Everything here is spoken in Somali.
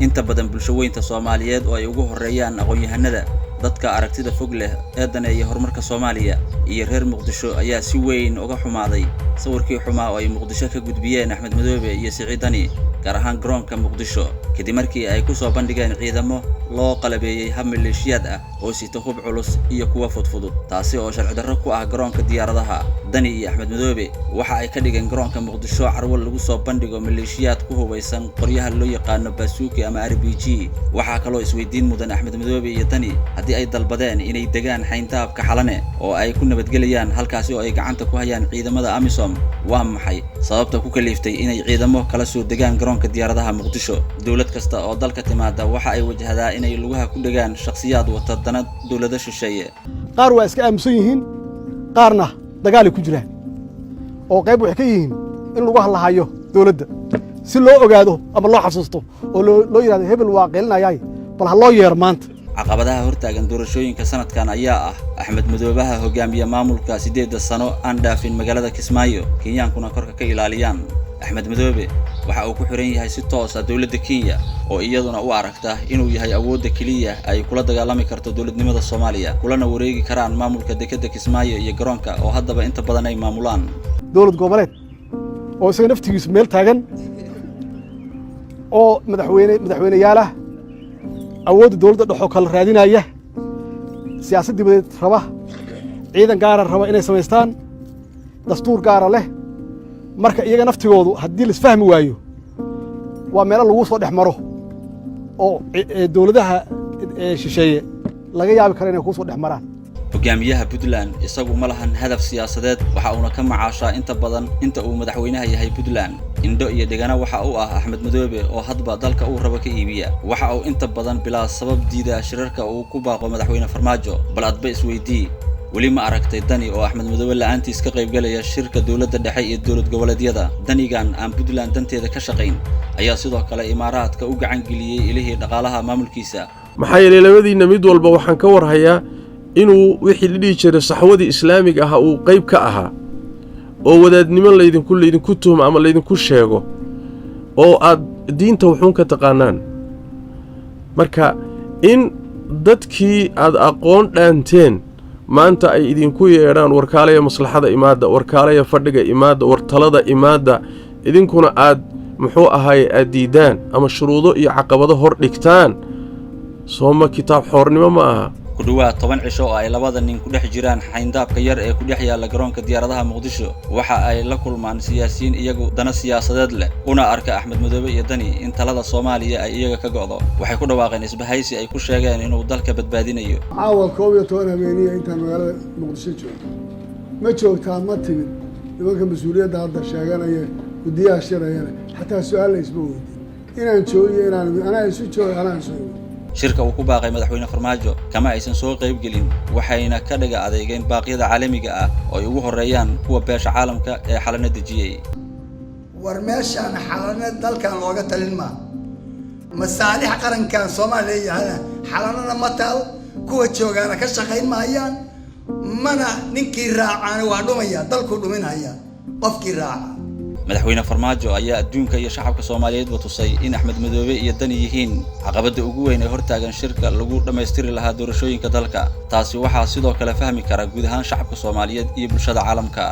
inta badan bulshooyinka Soomaaliyeed oo ay ugu horeeyaan aqoon-yahanada dadka aragtida fog leh ee daneeya horumarka Soomaaliya iyo reer Muqdisho ayaa si weyn uga xumaaday sawirkii xumaa oo ay Muqdisho ka gudbiyeen Axmed Madoobe iyo Siciid Dani gaar ahaan garoonka Muqdisho kadib markii ay ku soo bandhigeen ciidamo loo qalabeeyay hab maleeshiyad ah oo sita hub culus iyo kuwa fudfudud taasi oo sharci darro ku ah garoonka diyaaradaha Dani iyo Axmed Madoobe waxa ay ka dhigeen garoonka Muqdisho carwo lagu soo bandhigo maleeshiyad ku hubeysan qoryaha loo yaqaan Basuuki ama RPG waxa kale oo isweydiin mudan Axmed Madoobe iyo Dani haddii ay dalbadeen inay degaan xayntaabka Xalane oo ay ku nabadgeliyaan halkaasi oo ay gacanta ku hayaan ciidamada AMISOM waa maxay sababta ku kaliftay inay ciidamo kala soo degaan garoonka diyaaradaha Muqdisho dawlad kasta oo dalka timaada waxa ay wajahdaa inay lugaha ku degaan shakhsiyaad wata dana dawladda shisheeye qaar waa iska aamusan yihiin qaarna dagaal ku jiraan oo qayb wax ka yihiin in lagu hadlahayo dawladda si loo ogaado ama loo xasuusto oo loo yiraahdo hebel waa qeelinayay bal ha loo yeer maanta caqabadaha hortaagan doorashooyinka sanadkan ayaa ah Axmed Madoobe hogaamiye maamulka 8 sano aan dhaafin magaalada Kismaayo Kenyaankuna korka ka ilaaliyaan Axmed Madoobe waxa uu ku xiran yahay si toos ah dawladda Kenya oo iyaduna u aragta inuu yahay awoodda kaliya ay kula dagaalami karto dawladnimada Soomaaliya kulana wareegi karaan maamulka dekedda Kismaayo iyo garoonka oo haddaba inta badan ay maamulaan dawlad goboleed oo isaga naftigiisu meel taagan oo madaxweynayaalaha awoodda dawladda dhaxo kala raadinaya siyaasadda dibadeed raba ciidan gaar ah raba inay sameystaan dastuur gaar ah leh marka iyaga naftigoodu haddii la isfahmi waayo waa meel lagu soo dhexmaro oo dawladaha shisheeye laga yaabi karo inay ku soo dhexmaraan hogaamiyaha Puntland isagu ma lahan hadaf siyaasadeed waxa uu ka macaashaa inta badan inta uu madaxweynaha yahay Puntland indho iyo degana waxa uu ah Axmed Madoobe oo hadba dalka uu rabo ka iibiya waxa uu inta badan bilaa sabab diida shirarka uu ku baaqo madaxweyne Farmaajo bal adba isweydii wali ma aragtay Dani oo Axmed Madoobe la'aantiis ka qayb galaya shirka dawladda dhexe iyo dawlad goboleedyada Danigan aan Puntland danteeda ka shaqeyn ayaa sidoo kale Imaaraadka u gacan geliyay ilaahay dhaqaalaha maamulkiisa maxay yeelay labadiina mid walba waxaan ka warhayaa inuu wixii la dhigi jiray saxwadii islaamiga ah uu qayb ka ahaa oo wadaadnimo laydinku tuhmo ama laydinku sheego oo aad diinta wuxuun ka taqaanaan marka in dadkii aad aqoon dhaanteen maanta ay idinku yeedhaan warkaalaya maslaxada imaada warkaalaya fadhiga imaada wartalada imaada idinkuna aad muxuu ahaay aad diidaan ama shuruudo iyo caqabado hor dhigtaan sooma kitaab xoornimo ma aha ku dhawaad 10 cisho oo ay labada nin ku dhex jiraan xayndaabka yar ee ku dhex yaala garoonka diyaaradaha Muqdisho waxa ay la kulmaan siyaasiyiin iyagu dana siyaasadeed leh una arka Axmed Madoobe iyo Dani in talada Soomaaliya ay iyaga ka go'do waxay ku dhawaaqeen isbahaysi ay ku sheegeen inuu dalka badbaadinayo caawa 12 habeenimo inta magaalada Muqdisho joogto ma joogtaa ma timid nimanka mas'uuliyadda hadda sheeganaya gudiyaha shirayana xataa su'aal isma weydiin inaan joogiyo inaan anaa isu joogo anaa isu shirka uu ku baaqay madaxweyne Farmaajo kama aysan soo qayb gelin waxayna ka dhiga adeegeen baaqyada caalamiga ah oo ay ugu horeeyaan kuwa beesha caalamka ee Xalane dejiyay war meeshan Xalane dalkan looga talin ma masaalix qarankan Soomaaliya Xalanana matal kuwa joogaana ka shaqeyn maayaan mana ninkii raacaan waa dhumaya dalku dhuminaya qofkii raaca madaxweyne Farmaajo ayaa adduunka iyo shacabka Soomaaliyeed tusay in Axmed Madoobe iyo Dani yihiin caqabada ugu weyn ee hortaagan shirka lagu dhameystiri lahaa doorashooyinka dalka taasi waxa sidoo kale fahmi kara guud ahaan shacabka Soomaaliyeed iyo bulshada caalamka